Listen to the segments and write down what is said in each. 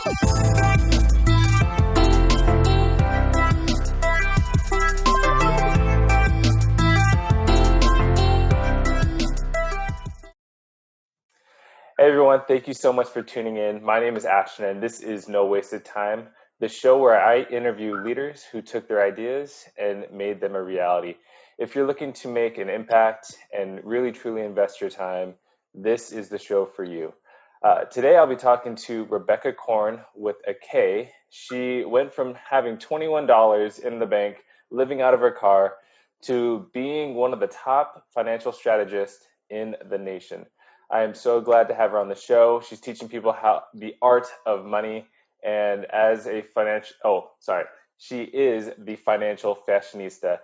Hey everyone, thank you so much for tuning in. My name is Ashton and this is No Wasted Time, the show where I interview leaders who took their ideas and made them a reality. If you're looking to make an impact and really truly invest your time, this is the show for you. Today I'll be talking to Rebecca Korn with a K. She went from having $21 in the bank, living out of her car, to being one of the top financial strategists in the nation. I am so glad to have her on the show. She's teaching people how the art of money, and as a she is the financial fashionista.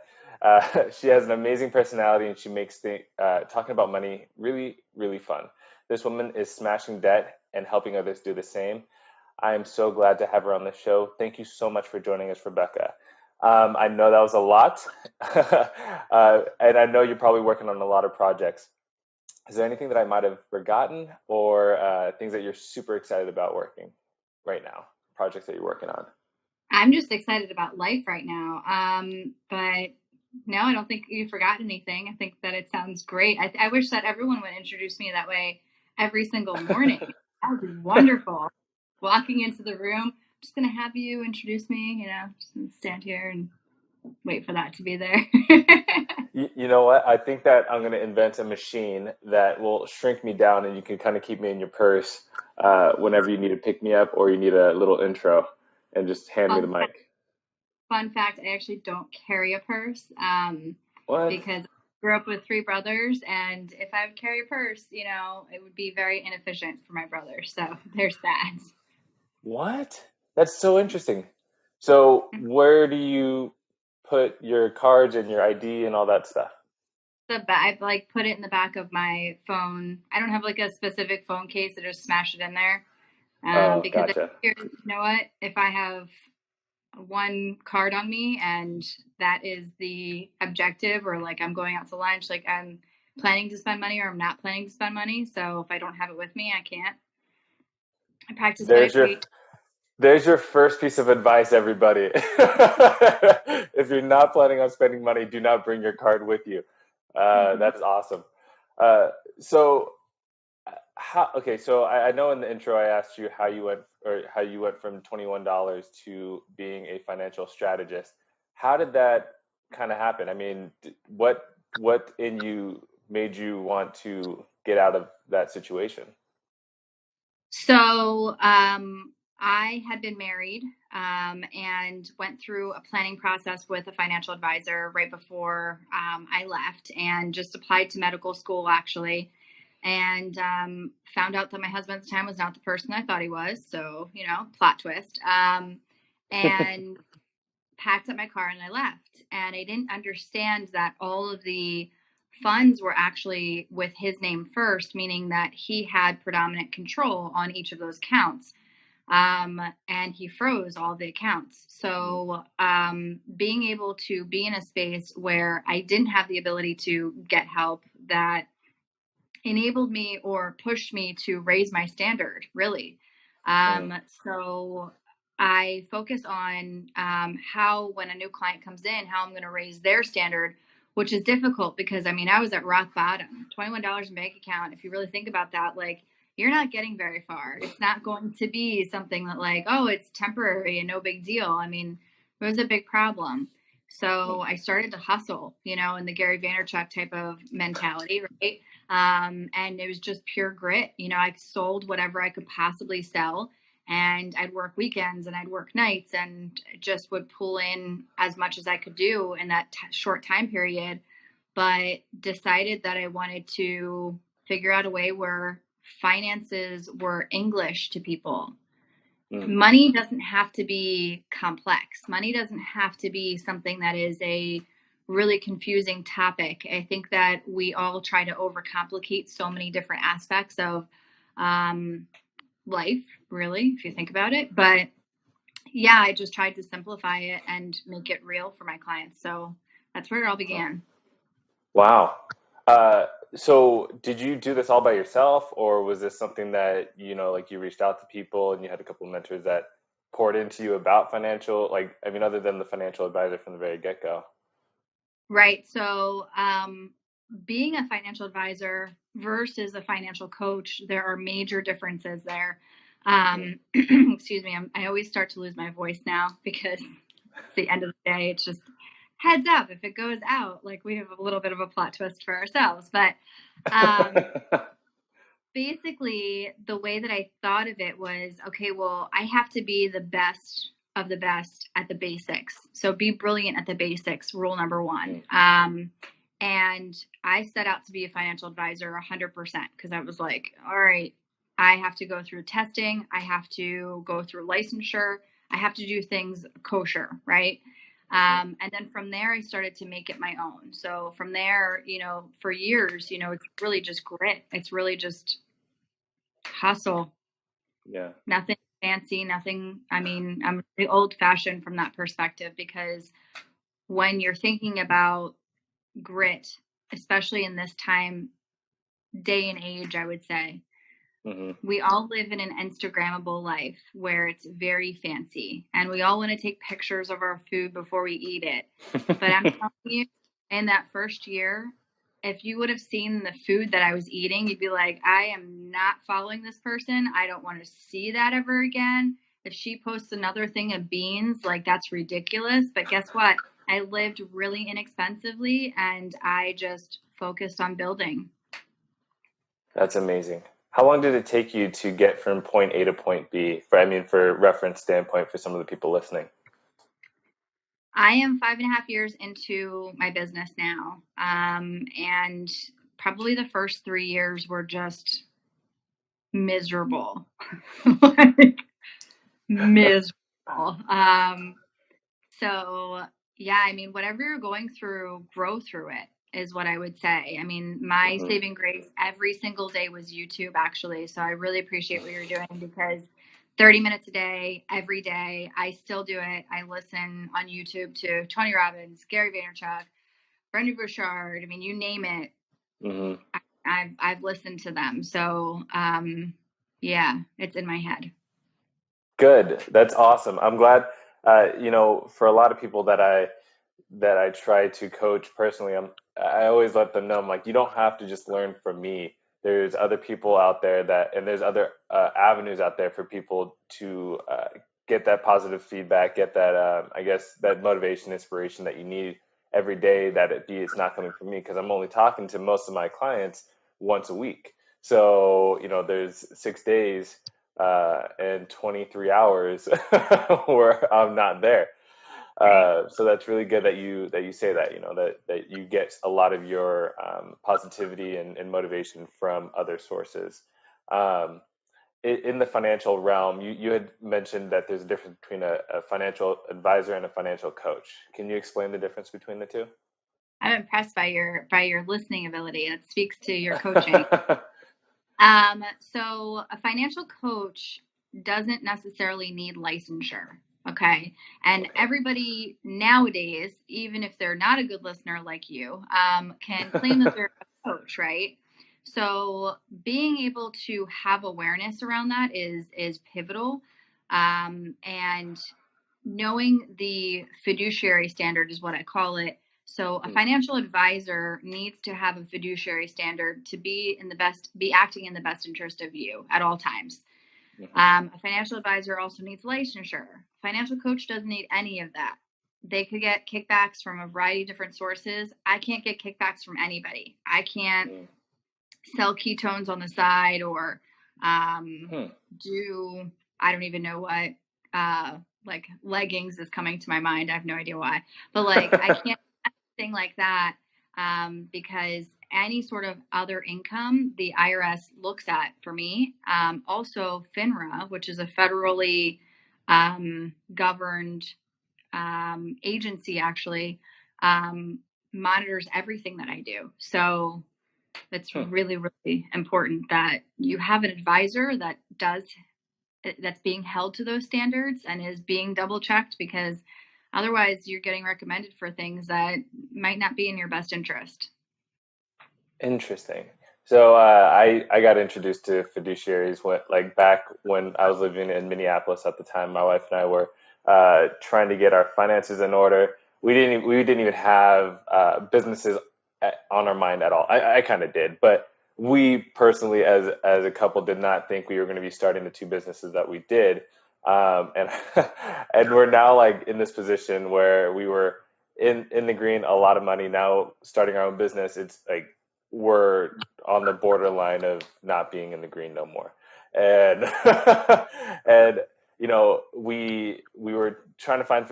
She has an amazing personality, and she makes talking about money really, really fun. This woman is smashing debt and helping others do the same. I am so glad to have her on the show. Thank you so much for joining us, Rebecca. I know that was a lot, and I know you're probably working on a lot of projects. Is there anything that I might have forgotten or things that you're super excited about working right now, projects that you're working on? I'm just excited about life right now. But no, I don't think you forgot anything. I think that it sounds great. I wish that everyone would introduce me that way every single morning. That would be wonderful. Walking into the room, I'm just going to have you introduce me, just gonna stand here and wait for that to be there. You know what? I think that I'm going to invent a machine that will shrink me down and you can kind of keep me in your purse whenever you need to pick me up or you need a little intro and just hand me the mic. Fun fact, I actually don't carry a purse What? because I grew up with 3 brothers, and if I would carry a purse, it would be very inefficient for my brother. So there's that. What? That's so interesting. So where do you put your cards and your ID and all that stuff? I put it in the back of my phone. I don't have a specific phone case. I just smash it in there. Because gotcha. you know what? If I have one card on me and that is the objective, or I'm going out to lunch, I'm planning to spend money or I'm not planning to spend money. So if I don't have it with me, I can't. I practice meditation. There's your first piece of advice, everybody. If you're not planning on spending money, do not bring your card with you. That's awesome. So I know in the intro I asked you how you went from $21 to being a financial strategist. How did that kind of happen? I mean, what in you made you want to get out of that situation? So I had been married and went through a planning process with a financial advisor right before I left, and just applied to medical school actually, and found out that my husband at the time was not the person I thought he was. So, plot twist. And packed up my car and I left. And I didn't understand that all of the funds were actually with his name first, meaning that he had predominant control on each of those accounts. And he froze all the accounts. So being able to be in a space where I didn't have the ability to get help, that enabled me or pushed me to raise my standard, really. So I focus on how, when a new client comes in, how I'm going to raise their standard, which is difficult because, I was at rock bottom. $21 in bank account. If you really think about that, you're not getting very far. It's not going to be something that it's temporary and no big deal. It was a big problem. So I started to hustle, in the Gary Vaynerchuk type of mentality, right? And it was just pure grit. I sold whatever I could possibly sell, and I'd work weekends and I'd work nights and just would pull in as much as I could do in that short time period, but decided that I wanted to figure out a way where finances were English to people. Money doesn't have to be complex. Money doesn't have to be something that is a really confusing topic. I think that we all try to overcomplicate so many different aspects of life, really, if you think about it. But yeah, I just tried to simplify it and make it real for my clients. So that's where it all began. Wow. So did you do this all by yourself, or was this something that, like you reached out to people and you had a couple of mentors that poured into you about financial, like, I mean, other than the financial advisor from the very get-go? Right. So, being a financial advisor versus a financial coach, there are major differences there. Excuse me. I always start to lose my voice now because it's the end of the day. It's just heads up. If it goes out, like we have a little bit of a plot twist for ourselves. But basically, the way that I thought of it was, okay, well, I have to be the best of the best at the basics. So be brilliant at the basics, rule number one. And I set out to be a financial advisor 100% because I was like, all right, I have to go through testing. I have to go through licensure. I have to do things kosher, right? And then from there, I started to make it my own. So from there, for years, it's really just grit. It's really just hustle. Yeah. Nothing fancy, nothing. I mean, I'm really old fashioned from that perspective because when you're thinking about grit, especially in this day and age, I would say, we all live in an Instagrammable life where it's very fancy and we all want to take pictures of our food before we eat it. But I'm telling you, in that first year, if you would have seen the food that I was eating, you'd be like, I am not following this person. I don't want to see that ever again. If she posts another thing of beans, like that's ridiculous. But guess what? I lived really inexpensively and I just focused on building. That's amazing. How long did it take you to get from point A to point B? For reference standpoint, for some of the people listening. I am 5.5 years into my business now. And probably the first 3 years were just miserable. Miserable. So yeah, I mean, whatever you're going through, grow through it is what I would say. I mean, my saving grace every single day was YouTube, actually. So I really appreciate what you're doing because 30 minutes a day, every day, I still do it. I listen on YouTube to Tony Robbins, Gary Vaynerchuk, Brendon Burchard. I mean, you name it. I've listened to them. So yeah, it's in my head. Good. That's awesome. I'm glad. For a lot of people that I try to coach personally, I always let them know, I'm like, you don't have to just learn from me. There's other people out there and there's other avenues out there for people to get that positive feedback, get that, I guess, that motivation, inspiration that you need every day, that it's not coming from me, because I'm only talking to most of my clients once a week. So, there's 6 days and 23 hours where I'm not there. So that's really good that you say that, that you get a lot of your positivity and motivation from other sources. In the financial realm, you had mentioned that there's a difference between a financial advisor and a financial coach. Can you explain the difference between the two? I'm impressed by your listening ability. It speaks to your coaching. So a financial coach doesn't necessarily need licensure. Okay. And everybody nowadays, even if they're not a good listener like you, can claim that they're a coach, right? So being able to have awareness around that is pivotal. And knowing the fiduciary standard is what I call it. So a financial advisor needs to have a fiduciary standard to be acting in the best interest of you at all times. A financial advisor also needs licensure. Financial coach doesn't need any of that. They could get kickbacks from a variety of different sources. I can't get kickbacks from anybody. I can't sell ketones on the side or do, I don't even know what, like leggings is coming to my mind. I have no idea why. But like I can't do anything like that because any sort of other income the IRS looks at for me. Also FINRA, which is a federally governed agency, actually monitors everything that I do. So it's really, really important that you have an advisor that's being held to those standards and is being double checked, because otherwise you're getting recommended for things that might not be in your best interest. Interesting. So I got introduced to fiduciaries like back when I was living in Minneapolis at the time. My wife and I were trying to get our finances in order. We didn't even have businesses on our mind at all. I kind of did, but we personally, as a couple, did not think we were going to be starting the two businesses that we did. And and we're now like in this position where we were in the green, a lot of money. Now starting our own business, it's like we're on the borderline of not being in the green no more. And and we were trying to find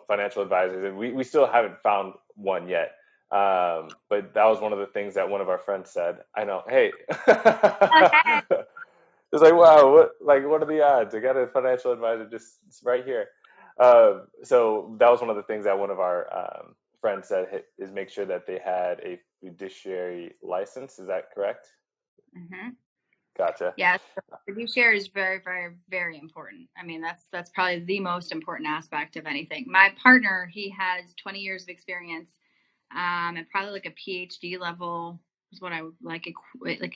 financial advisors, and we still haven't found one yet. But that was one of the things that one of our friends said. I know, hey. Okay. It's like, wow, what are the odds? I got a financial advisor just right here. So that was one of the things that one of our friends said, is make sure that they had a fiduciary license. Is that correct? Mm-hmm. Gotcha. Yeah, fiduciary is very, very, very important. I mean, that's probably the most important aspect of anything. My partner, he has 20 years of experience, and probably like a PhD level is what I would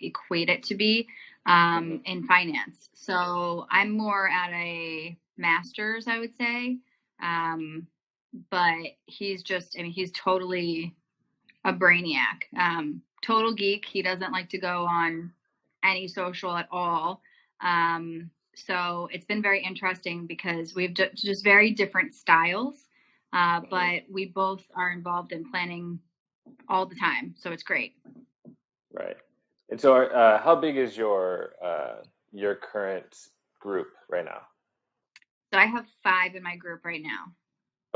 equate it to be, in finance. So I'm more at a master's, I would say. But he's he's totally a brainiac, total geek. He doesn't like to go on any social at all. So it's been very interesting because we've just very different styles, but we both are involved in planning all the time. So it's great. Right. And so, how big is your current group right now? So I have 5 in my group right now.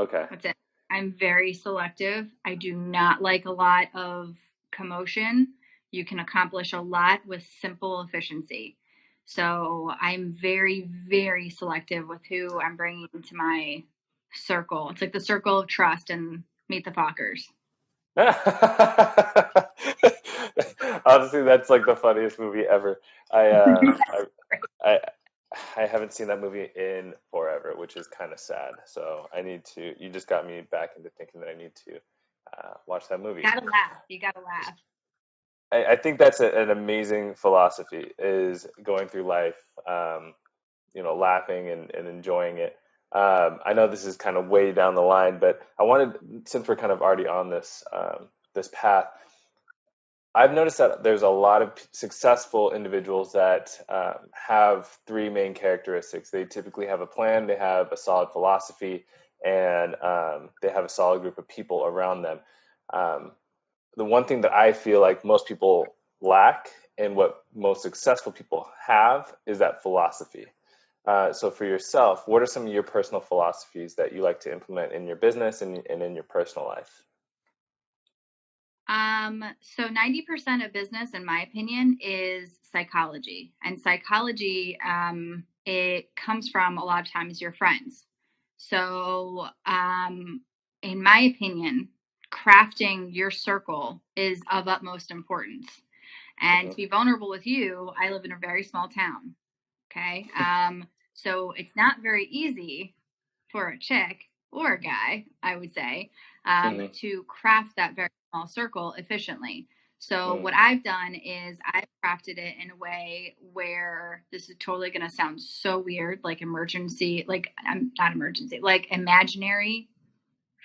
Okay. That's it. I'm very selective. I do not like a lot of commotion. You can accomplish a lot with simple efficiency. So I'm very, very selective with who I'm bringing into my circle. It's like the circle of trust and Meet the Fockers. Honestly, that's like the funniest movie ever. I I haven't seen that movie in forever, which is kind of sad. So I need to. You just got me back into thinking that I need to watch that movie. Gotta laugh. You gotta laugh. I think that's an amazing philosophy, is going through life, laughing and enjoying it. I know this is kind of way down the line, but I wanted, since we're kind of already on this path, I've noticed that there's a lot of successful individuals that have 3 main characteristics. They typically have a plan, they have a solid philosophy, and they have a solid group of people around them. The one thing that I feel like most people lack, and what most successful people have, is that philosophy. So for yourself, what are some of your personal philosophies that you like to implement in your business and in your personal life? So 90% of business, in my opinion, is psychology. And psychology, it comes from a lot of times your friends. So, in my opinion, crafting your circle is of utmost importance. And to be vulnerable with you, I live in a very small town. Okay. So it's not very easy for a chick or a guy, I would say, to craft that very small circle efficiently. So what I've done is I've crafted it in a way where, this is totally going to sound so weird, like emergency, like I'm not emergency, like imaginary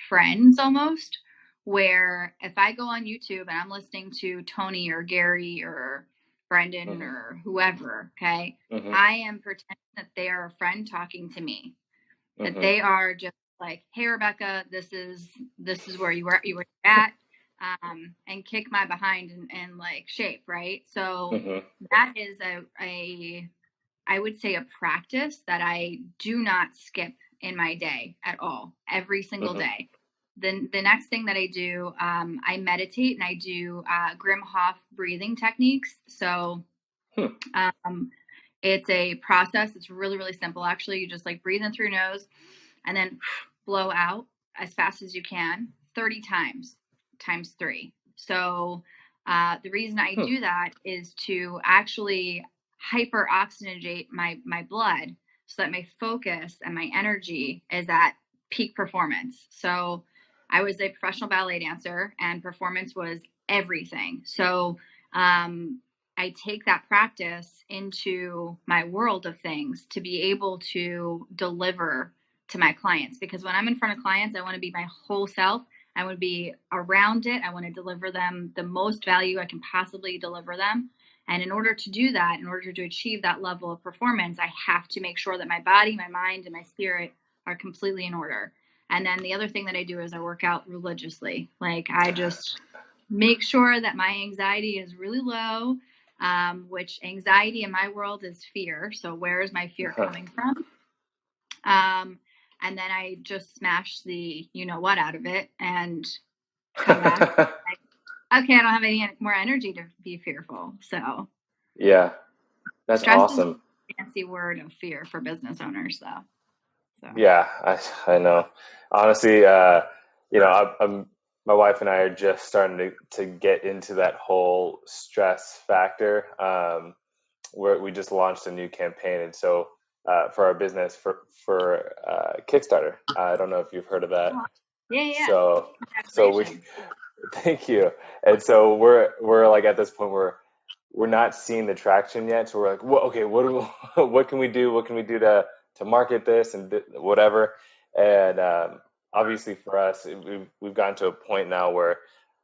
friends almost, where if I go on YouTube and I'm listening to Tony or Gary or Brendan or whoever, okay, I am pretending that they are a friend talking to me, that they are just like, hey, Rebecca, this is where you were at, and kick my behind and like shape, right? So that is I would say a practice that I do not skip in my day at all, every single day. Then the next thing that I do, I meditate, and I do Grim Hof breathing techniques. So it's a process. It's really, really simple. Actually, you just like breathe in through your nose and then blow out as fast as you can 30 times 3. So the reason I do that is to actually hyperoxygenate my blood, so that my focus and my energy is at peak performance. So I was a professional ballet dancer, and performance was everything. So I take that practice into my world of things to be able to deliver to my clients. Because when I'm in front of clients, I want to be my whole self. I want to be around it. I want to deliver them the most value I can possibly deliver them. And in order to do that, in order to achieve that level of performance, I have to make sure that my body, my mind, and my spirit are completely in order. And then the other thing that I do is I work out religiously. Like, I just make sure that my anxiety is really low, which anxiety in my world is fear. So where is my fear coming from? And then I just smash the you know what out of it and come back. Okay, I don't have any more energy to be fearful. So Yeah, that's stress awesome. is a fancy word of fear for business owners, though. So. Yeah, I know. Honestly, my wife and I are just starting to get into that whole stress factor. Where we just launched a new campaign, and so for our business for Kickstarter. I don't know if you've heard of that. Yeah. So we thank you. And so we're like at this point where we're not seeing the traction yet. So we're like, well, okay, what can we do? What can we do to market this and whatever? And obviously for us, we've gotten to a point now where,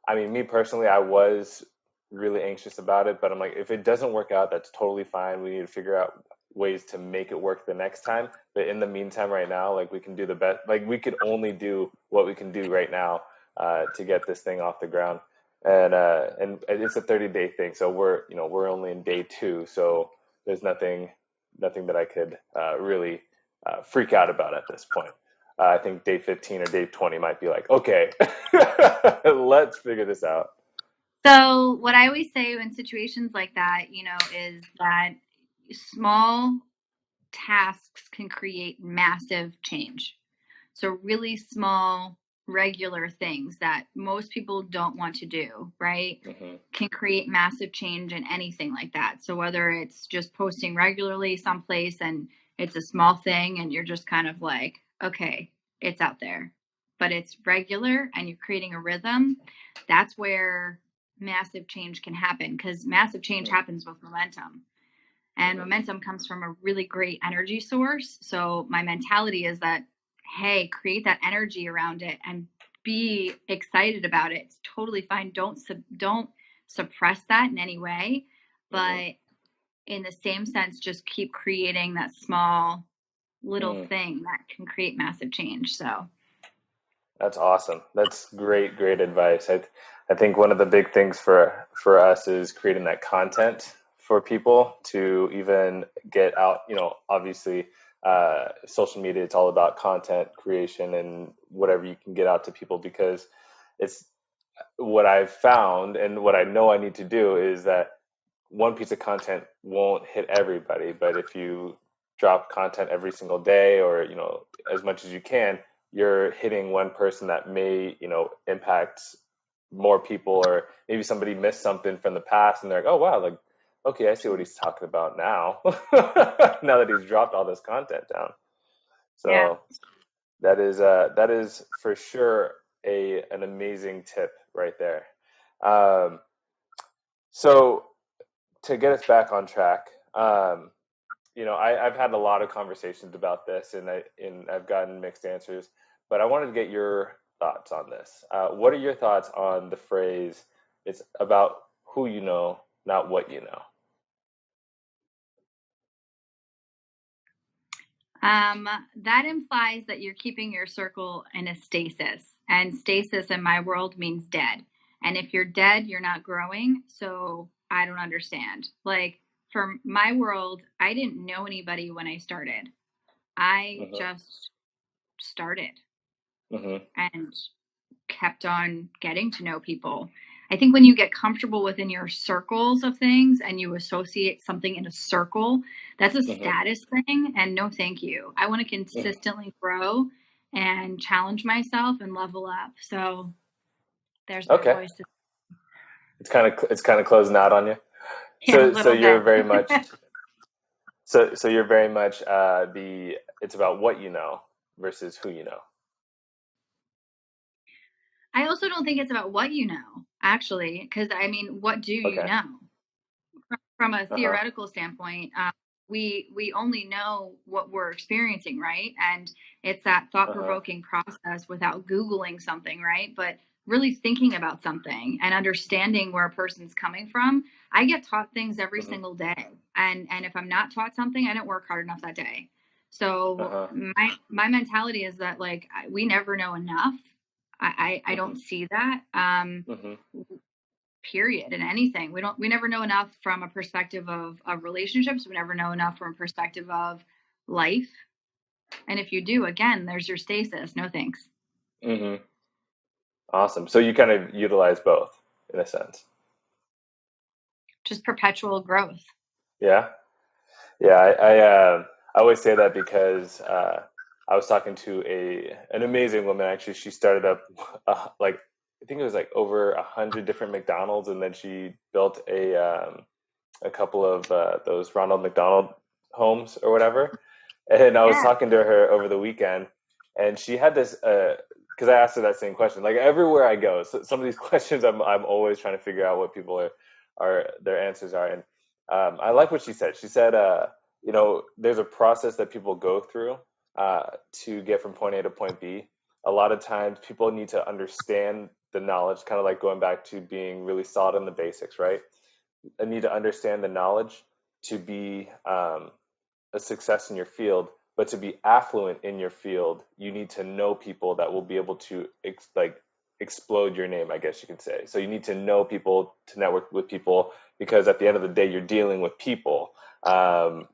I mean, me personally, I was really anxious about it, but I'm like, if it doesn't work out, that's totally fine. We need to figure out ways to make it work the next time. But in the meantime, right now, like, we can do the best, like, we could only do what we can do right now to get this thing off the ground. And it's a 30-day thing. So we're only in day 2. So there's nothing that I could really freak out about at this point. I think day 15 or day 20 might be like, okay, let's figure this out. So what I always say in situations like that, is that small tasks can create massive change. So really small, regular things that most people don't want to do, right, can create massive change in anything like that. So whether it's just posting regularly someplace and it's a small thing and you're just kind of like, okay, it's out there, but it's regular and you're creating a rhythm, that's where massive change can happen, because massive change happens with momentum. And momentum comes from a really great energy source. So my mentality is that, hey, create that energy around it and be excited about it. It's totally fine. Don't suppress that in any way. But in the same sense, just keep creating that small little thing that can create massive change. So that's awesome. That's great advice. I think one of the big things for us is creating that content for people to even get out. Obviously, social media, it's all about content creation and whatever you can get out to people, because it's what I've found and what I know I need to do is that one piece of content won't hit everybody, but if you drop content every single day, or as much as you can, you're hitting one person that may impact more people, or maybe somebody missed something from the past and they're like, oh wow, like, okay, I see what he's talking about now. Now that he's dropped all this content down. So that is for sure an amazing tip right there. So to get us back on track, I've had a lot of conversations about this, and I've gotten mixed answers, but I wanted to get your thoughts on this. What are your thoughts on the phrase, it's about who you know, not what you know? That implies that you're keeping your circle in a stasis, and stasis in my world means dead. And if you're dead, you're not growing. So I don't understand. Like, for my world, I didn't know anybody when I started. I just started and kept on getting to know people. I think when you get comfortable within your circles of things and you associate something in a circle, that's a status thing. And no, thank you. I want to consistently grow and challenge myself and level up. So there's my voice. It's kind of closing out on you. Yeah, so you're very much so you're very much it's about what you know versus who you know. I also don't think it's about what you know, actually, because I mean, what do you Okay. know? From a Uh-huh. theoretical standpoint, we only know what we're experiencing, right? And it's that thought Uh-huh. provoking process without Googling something, right? But really thinking about something and understanding where a person's coming from. I get taught things every Hmm. single day, and if I'm not taught something, I didn't work hard enough that day. So Uh-huh. my mentality is that like we never know enough. I Hmm. don't see that. Hmm. Period in anything. We never know enough from a perspective of relationships. We never know enough from a perspective of life. And if you do, again, there's your stasis. No thanks. Hmm. Awesome. So you kind of utilize both in a sense. Just perpetual growth. Yeah. Yeah. I always say that because I was talking to an amazing woman. Actually, she started up like I think it was like over 100 different McDonald's, and then she built a couple of those Ronald McDonald homes or whatever. And I was Yeah. talking to her over the weekend, and she had this because I asked her that same question. Like everywhere I go, so some of these questions, I'm always trying to figure out what people are their answers are. And I like what she said. She said, there's a process that people go through to get from point A to point B. A lot of times, people need to understand the knowledge, kind of like going back to being really solid in the basics, right? I need to understand the knowledge to be a success in your field, but to be affluent in your field, you need to know people that will be able to explode your name, I guess you could say. So you need to know people to network with people because at the end of the day, you're dealing with people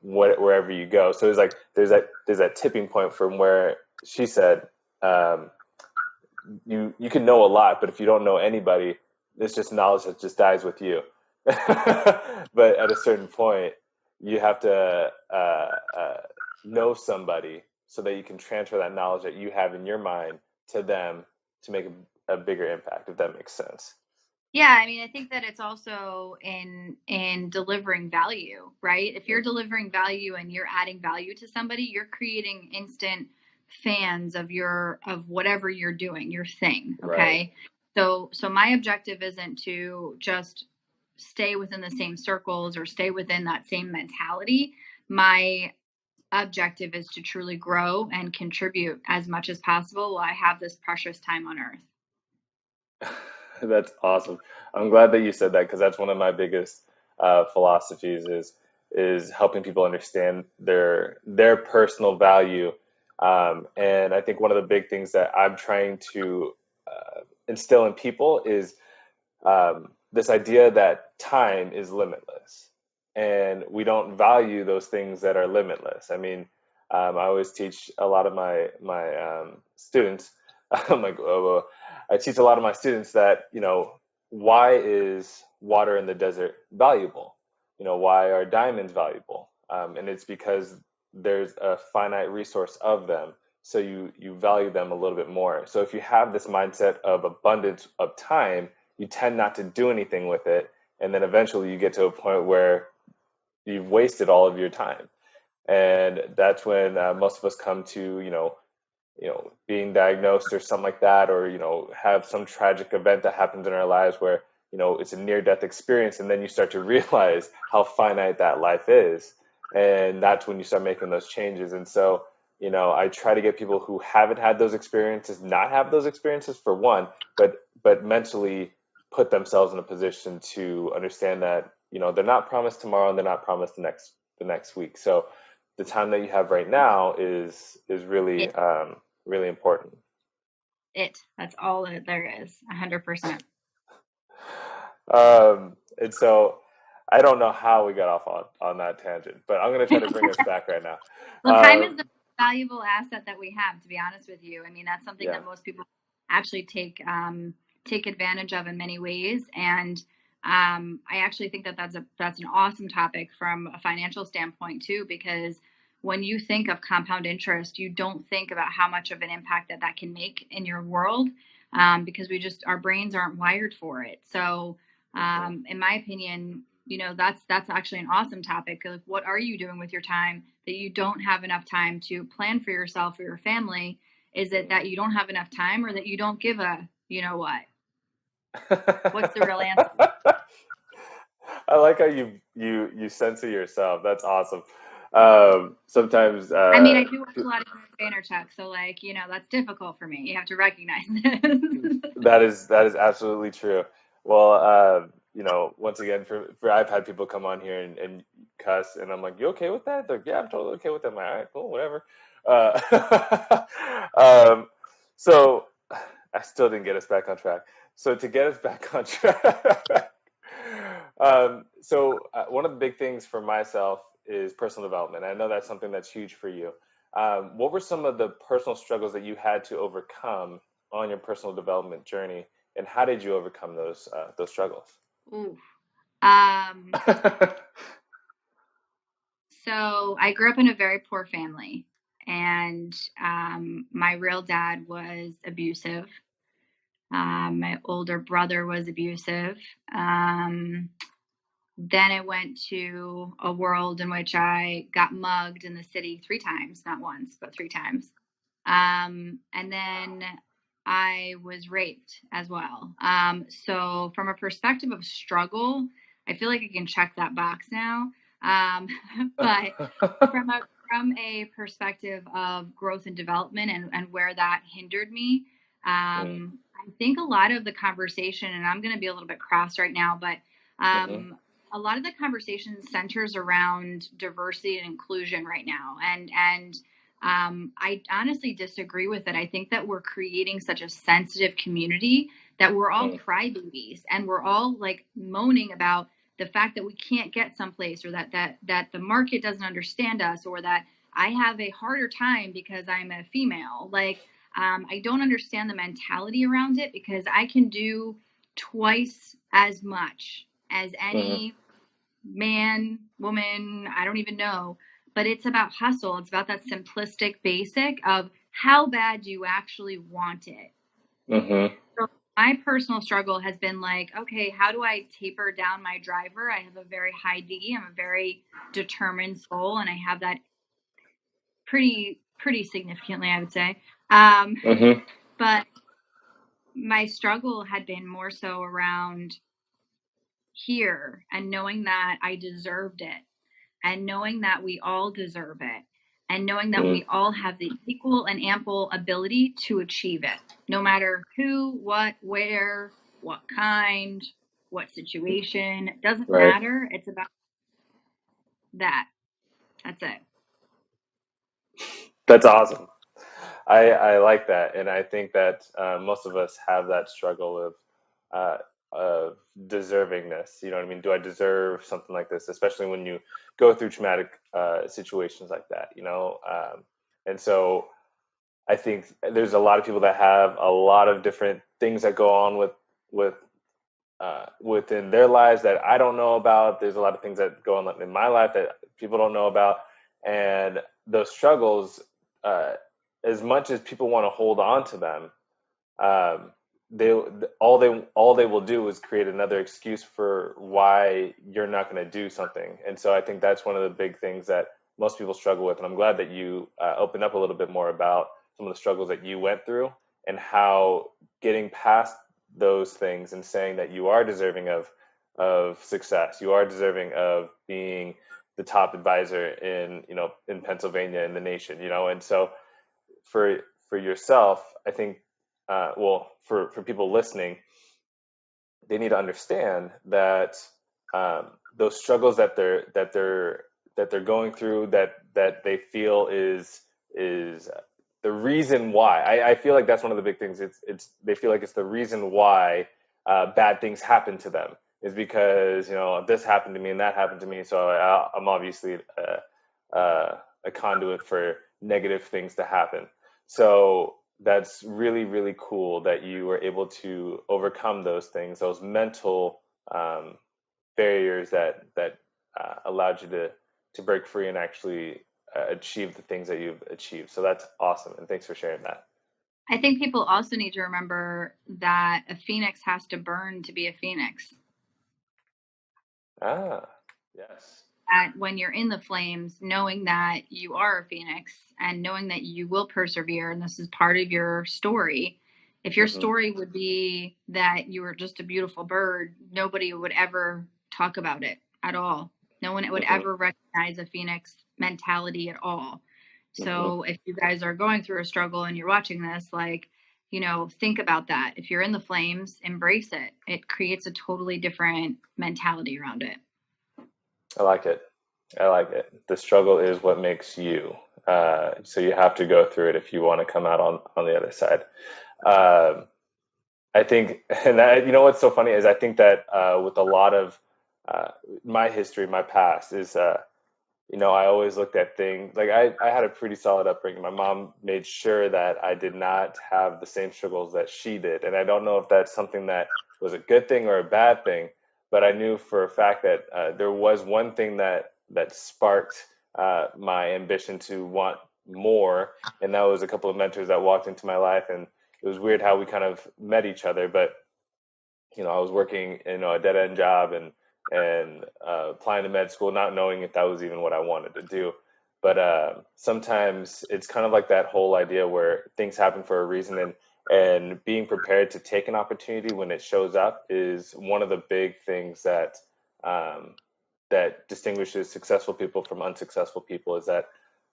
wherever you go. So it's like there's that tipping point from where she said um, you can know a lot, but if you don't know anybody, it's just knowledge that just dies with you. But at a certain point, you have to know somebody so that you can transfer that knowledge that you have in your mind to them to make a bigger impact, if that makes sense. Yeah, I mean, I think that it's also in delivering value, right? If you're delivering value and you're adding value to somebody, you're creating instant fans of whatever you're doing, your thing, Right. okay? So my objective isn't to just stay within the same circles or stay within that same mentality. My objective is to truly grow and contribute as much as possible while I have this precious time on earth. That's awesome. I'm glad that you said that because that's one of my biggest philosophies is helping people understand their personal value. And I think one of the big things that I'm trying to instill in people is this idea that time is limitless, and we don't value those things that are limitless. I mean, I always teach a lot of my students. I'm like, oh, well, I teach a lot of my students that why is water in the desert valuable? Why are diamonds valuable? And it's because there's a finite resource of them, so you value them a little bit more. So if you have this mindset of abundance of time, you tend not to do anything with it, and then eventually you get to a point where you've wasted all of your time, and that's when most of us come to being diagnosed or something like that, or have some tragic event that happens in our lives where it's a near death experience, and then you start to realize how finite that life is, and that's when you start making those changes. And so I try to get people who haven't had those experiences not have those experiences, for one, but mentally put themselves in a position to understand that they're not promised tomorrow, and they're not promised the next week. So the time that you have right now is really It, really important. that's all that there is, 100%. And so I don't know how we got off on that tangent, but I'm going to try to bring us back right now. Well, time is the valuable asset that we have, to be honest with you. I mean, that's something Yeah. that most people actually take advantage of in many ways. And I actually think that that's an awesome topic from a financial standpoint too, because when you think of compound interest, you don't think about how much of an impact that can make in your world, because our brains aren't wired for it. So, Hmm. in my opinion, that's actually an awesome topic. Like, what are you doing with your time that you don't have enough time to plan for yourself or your family? Is it that you don't have enough time, or that you don't give you know what? What's the real answer? I like how you censor yourself. That's awesome. Sometimes I mean, I do watch a lot of Vaynerchuk, so like, you know, that's difficult for me. You have to recognize this. that is absolutely true. Well, you know, once again, for I've had people come on here and cuss, and I'm like, "You okay with that?" They're like, "Yeah, I'm totally okay with that." I'm like, all right, cool, whatever. Um, so I still didn't get us back on track. So to get us back on track, one of the big things for myself is personal development. I know that's something that's huge for you. What were some of the personal struggles that you had to overcome on your personal development journey, and how did you overcome those struggles? Ooh. So I grew up in a very poor family, and my real dad was abusive. My older brother was abusive. Then I went to a world in which I got mugged in the city 3 times, not once, but 3 times. And then I was raped as well. So from a perspective of struggle, I feel like I can check that box now. But from a perspective of growth and development and where that hindered me, I think a lot of the conversation, and I'm going to be a little bit cross right now, but a lot of the conversation centers around diversity and inclusion right now. And I honestly disagree with it. I think that we're creating such a sensitive community that we're all crybabies, and we're all like moaning about the fact that we can't get someplace, or that the market doesn't understand us, or that I have a harder time because I'm a female. Like, I don't understand the mentality around it, because I can do twice as much as any man, woman, I don't even know. But it's about hustle. It's about that simplistic basic of how bad do you actually want it. So my personal struggle has been like, okay, how do I taper down my driver? I have a very high D. I'm a very determined soul, and I have that pretty significantly, I would say. But my struggle had been more so around here, and knowing that I deserved it, and knowing that we all deserve it, and knowing that we all have the equal and ample ability to achieve it, no matter who, what, where, what kind, what situation. It doesn't matter. It's about that. That's it. That's awesome. I like that, and I think that most of us have that struggle of deservingness. You know what I mean? Do I deserve something like this? Especially when you go through traumatic situations like that. You know, and so I think there's a lot of people that have a lot of different things that go on within their lives that I don't know about. There's a lot of things that go on in my life that people don't know about, and those struggles. As much as people want to hold on to them, all they will do is create another excuse for why you're not going to do something. And so I think that's one of the big things that most people struggle with. And I'm glad that you opened up a little bit more about some of the struggles that you went through, and how getting past those things and saying that you are deserving of success, you are deserving of being the top advisor in Pennsylvania, in the nation, and so for yourself, I think, for people listening, they need to understand that those struggles that they're going through, that they feel is the reason why. I feel like that's one of the big things. It's they feel like it's the reason why bad things happen to them, is because this happened to me and that happened to me, so I'm obviously a conduit for negative things to happen. So that's really, really cool that you were able to overcome those things, those mental barriers that allowed you to break free and actually achieve the things that you've achieved. So that's awesome, and thanks for sharing that. I think people also need to remember that a phoenix has to burn to be a phoenix. Yes. That when you're in the flames, knowing that you are a phoenix, and knowing that you will persevere, and this is part of your story, If your story would be that you were just a beautiful bird, nobody would ever talk about it at all. No one would ever recognize a phoenix mentality at all. So if you guys are going through a struggle and you're watching this, like, you know, think about that. If you're in the flames, embrace it. It creates a totally different mentality around it. I like it. I like it. The struggle is what makes you. So you have to go through it if you want to come out on the other side. I think, and you know what's so funny is I think that with a lot of my history, my past is, you know, I always looked at things like I had a pretty solid upbringing. My mom made sure that I did not have the same struggles that she did. And I don't know if that's something that was a good thing or a bad thing, but I knew for a fact that there was one thing that sparked my ambition to want more. And that was a couple of mentors that walked into my life. And it was weird how we kind of met each other. But, you know, I was working, you know, a dead end job and applying to med school, not knowing if that was even what I wanted to do. But sometimes it's kind of like that whole idea where things happen for a reason, and being prepared to take an opportunity when it shows up is one of the big things that that distinguishes successful people from unsuccessful people. Is that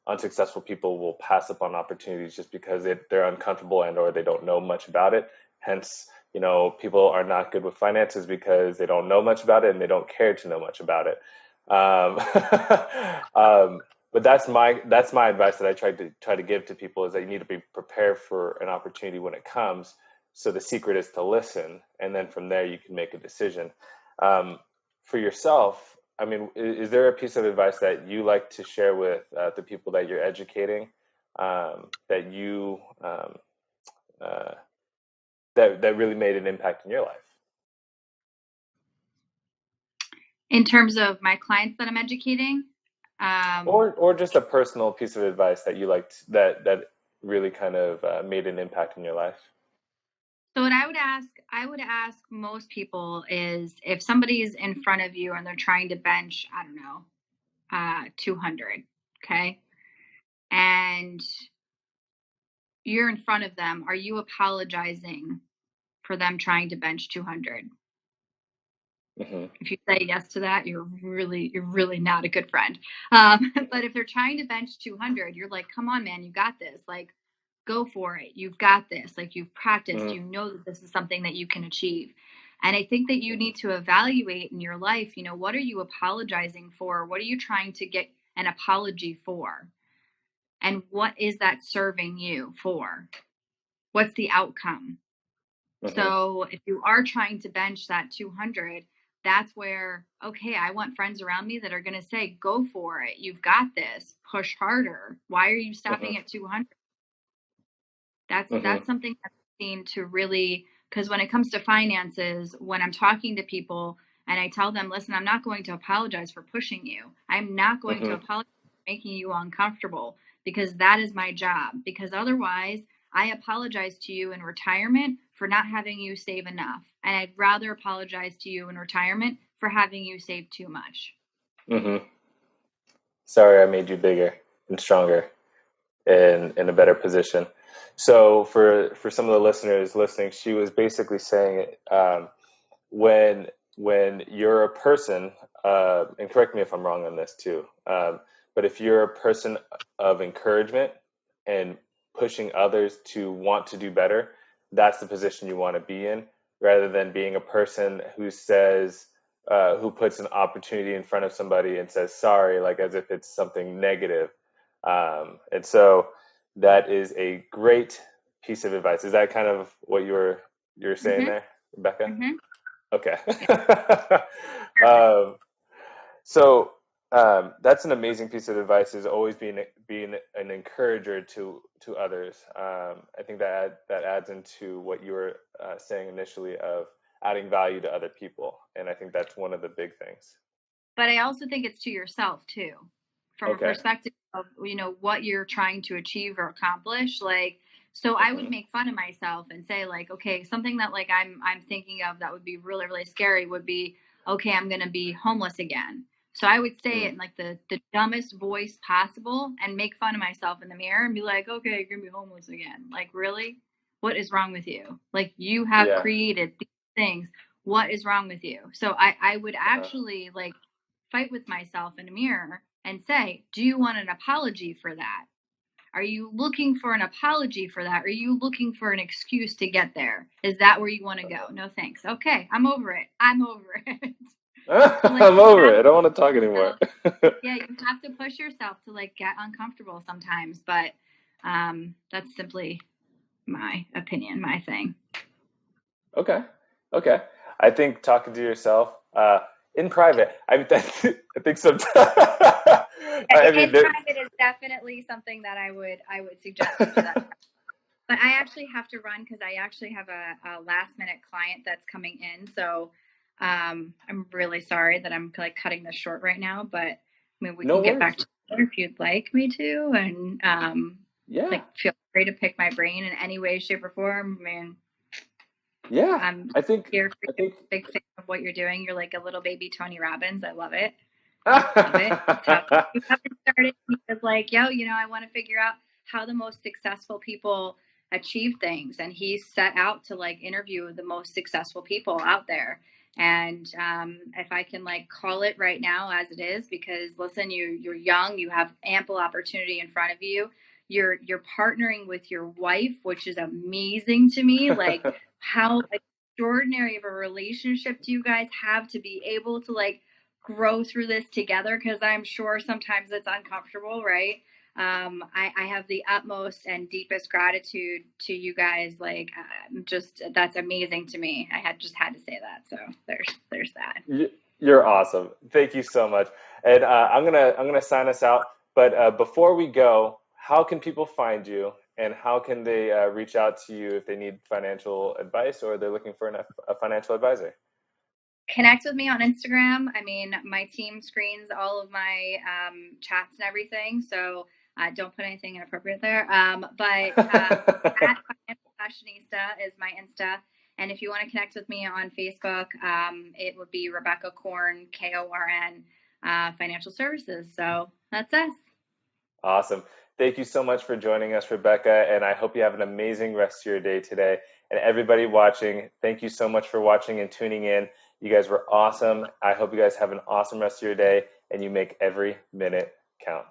unsuccessful people will pass up on opportunities just because they're uncomfortable and or they don't know much about it. Hence, you know, people are not good with finances because they don't know much about it and they don't care to know much about it. But that's my advice that I try to give to people, is that you need to be prepared for an opportunity when it comes. So the secret is to listen, and then from there you can make a decision. For yourself, I mean, is there a piece of advice that you like to share with the people that you're educating, that you that really made an impact in your life? In terms of my clients that I'm educating, or just a personal piece of advice that you liked that really kind of made an impact in your life. So what I would ask most people is, if somebody is in front of you and they're trying to bench, I don't know, 200, okay, and you're in front of them, are you apologizing for them trying to bench 200? If you say yes to that, you're really not a good friend. But if they're trying to bench 200, you're like, come on, man, you got this. Like, go for it. You've got this. Like, you've practiced. You know that this is something that you can achieve. And I think that you need to evaluate in your life, you know, what are you apologizing for? What are you trying to get an apology for? And what is that serving you for? What's the outcome? So if you are trying to bench that 200, that's where, okay, I want friends around me that are going to say, go for it. You've got this. Push harder. Why are you stopping at 200? That's something I've seen to really, because when it comes to finances, when I'm talking to people and I tell them, listen, I'm not going to apologize for pushing you. I'm not going to apologize for making you uncomfortable, because that is my job. Because otherwise, I apologize to you in retirement for not having you save enough. And I'd rather apologize to you in retirement for having you save too much. Sorry, I made you bigger and stronger and in a better position. So for some of the listeners listening, she was basically saying, when you're a person, and correct me if I'm wrong on this too, but if you're a person of encouragement and pushing others to want to do better, that's the position you want to be in, rather than being a person who says, who puts an opportunity in front of somebody and says sorry, like as if it's something negative. And so that is a great piece of advice. Is that kind of what you're saying there, Rebecca? Okay. So that's an amazing piece of advice, is always being an encourager to others. I think that adds into what you were saying initially of adding value to other people. And I think that's one of the big things. But I also think it's to yourself too, from a perspective of, you know, what you're trying to achieve or accomplish. Like, so I would make fun of myself and say, like, okay, something that like I'm thinking of that would be really, really scary would be, okay, I'm going to be homeless again. So I would say it in like the dumbest voice possible and make fun of myself in the mirror and be like, okay, you're going to be homeless again. Like, really? what is wrong with you? Like, you have Yeah. created these things. What is wrong with you? So I would Uh-huh. actually like fight with myself in a mirror and say, do you want an apology for that? Are you looking for an apology for that? Are you looking for an excuse to get there? Is that where you want to go? No, thanks. Okay, I'm over it. I'm over it. So like, I'm you over have it. I to don't want push to talk anymore. yourself. Yeah, you have to push yourself to like get uncomfortable sometimes, but that's simply my opinion, my thing. Okay. Okay. I think talking to yourself in private, I think sometimes, I mean, In private is definitely something that I would suggest you do that. But I actually have to run because I actually have a last minute client that's coming in. So I'm really sorry that I'm like cutting this short right now, but I mean, we no can get back worries. to it if you'd like me to. And Yeah. like, feel free to pick my brain in any way, shape, or form. I mean, Yeah. I'm I think, here for I you. think, Big fan of what you're doing. You're like a little baby Tony Robbins. I love it. Love it. That's how you haven't started. He was like, yo, I want to figure out how the most successful people achieve things. And he set out to like interview the most successful people out there. And if I can like call it right now as it is, because listen, you're young, you have ample opportunity in front of you. You're partnering with your wife, which is amazing to me. Like, how extraordinary of a relationship do you guys have to be able to like grow through this together? Because I'm sure sometimes it's uncomfortable, right? I have the utmost and deepest gratitude to you guys. Like, just that's amazing to me. I had to say that. So there's that. you're awesome. Thank you so much. And I'm gonna sign us out. But before we go, how can people find you, and how can they reach out to you if they need financial advice or they're looking for a financial advisor? Connect with me on Instagram. I mean, my team screens all of my chats and everything, so don't put anything inappropriate there. But at Financial Fashionista is my Insta. And if you want to connect with me on Facebook, it would be Rebecca Korn, Korn, Financial Services. So that's us. Awesome. Thank you so much for joining us, Rebecca, and I hope you have an amazing rest of your day today. And everybody watching, thank you so much for watching and tuning in. You guys were awesome. I hope you guys have an awesome rest of your day and you make every minute count.